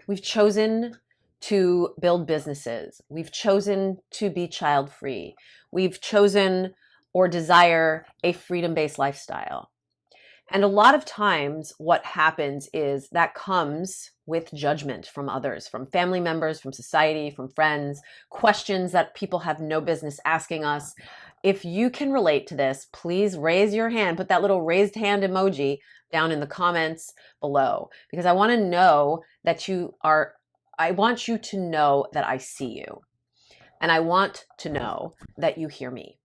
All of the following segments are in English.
We've chosen to build businesses. We've chosen to be child-free. We've chosen or desire a freedom-based lifestyle. And a lot of times what happens is that comes with judgment from others, from family members, from society, from friends, questions that people have no business asking us. If you can relate to this, please raise your hand, put that little raised hand emoji down in the comments below, because I want to know that I want you to know that I see you. And I want to know that you hear me.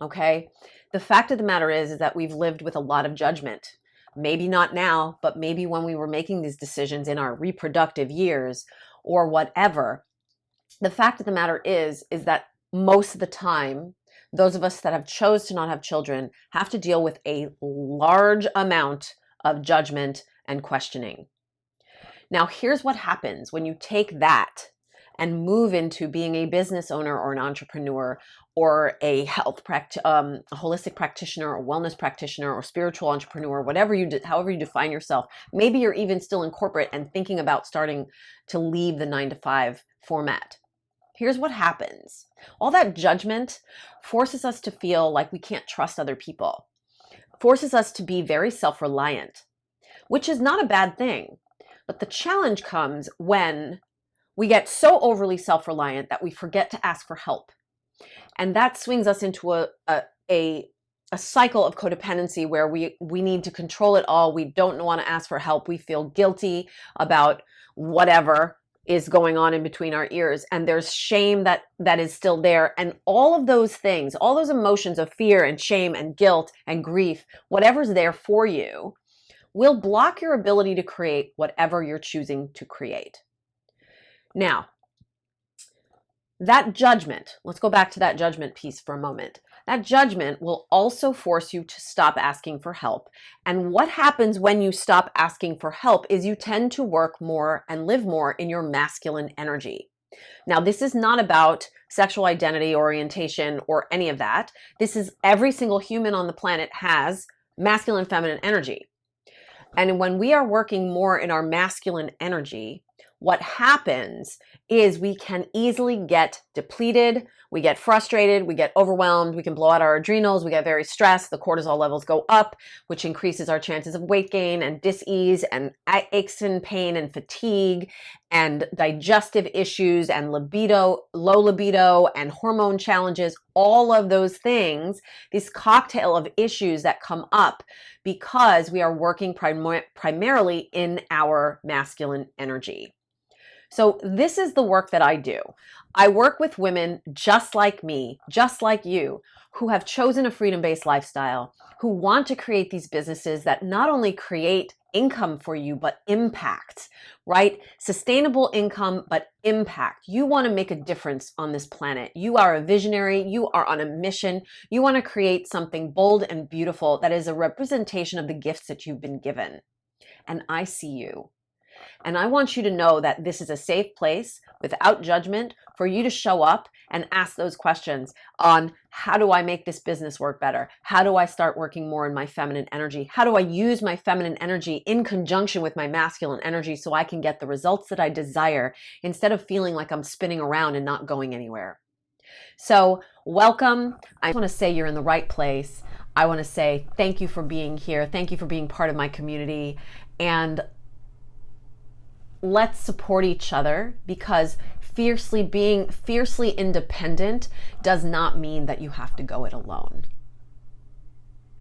Okay? The fact of the matter is that we've lived with a lot of judgment. Maybe not now, but maybe when we were making these decisions in our reproductive years or whatever. The fact of the matter is that most of the time, those of us that have chose to not have children have to deal with a large amount of judgment and questioning. Now, here's what happens when you take that and move into being a business owner or an entrepreneur or a holistic practitioner or wellness practitioner or spiritual entrepreneur, however you define yourself. Maybe you're even still in corporate and thinking about starting to leave the 9-to-5 format. Here's what happens. All that judgment forces us to feel like we can't trust other people, forces us to be very self-reliant, which is not a bad thing. But the challenge comes when we get so overly self-reliant that we forget to ask for help. And that swings us into a cycle of codependency where we need to control it all. We don't want to ask for help. We feel guilty about whatever is going on in between our ears. And there's shame that is still there. And all of those things, all those emotions of fear and shame and guilt and grief, whatever's there for you, will block your ability to create whatever you're choosing to create. Now, that judgment, let's go back to that judgment piece for a moment. That judgment will also force you to stop asking for help. And what happens when you stop asking for help is you tend to work more and live more in your masculine energy. Now, this is not about sexual identity, orientation, or any of that. This is every single human on the planet has masculine and feminine energy. And when we are working more in our masculine energy, what happens is we can easily get depleted, we get frustrated, we get overwhelmed, we can blow out our adrenals, we get very stressed, the cortisol levels go up, which increases our chances of weight gain and dis-ease and aches and pain and fatigue and digestive issues and low libido and hormone challenges, all of those things, this cocktail of issues that come up because we are working primarily in our masculine energy. So this is the work that I do. I work with women just like me, just like you, who have chosen a freedom-based lifestyle, who want to create these businesses that not only create income for you, but impact, right? Sustainable income, but impact. You want to make a difference on this planet. You are a visionary. You are on a mission. You want to create something bold and beautiful that is a representation of the gifts that you've been given. And I see you. And I want you to know that this is a safe place without judgment for you to show up and ask those questions on how do I make this business work better? How do I start working more in my feminine energy? How do I use my feminine energy in conjunction with my masculine energy so I can get the results that I desire instead of feeling like I'm spinning around and not going anywhere? So welcome. I want to say you're in the right place. I want to say thank you for being here. Thank you for being part of my community. And let's support each other, because being fiercely independent does not mean that you have to go it alone.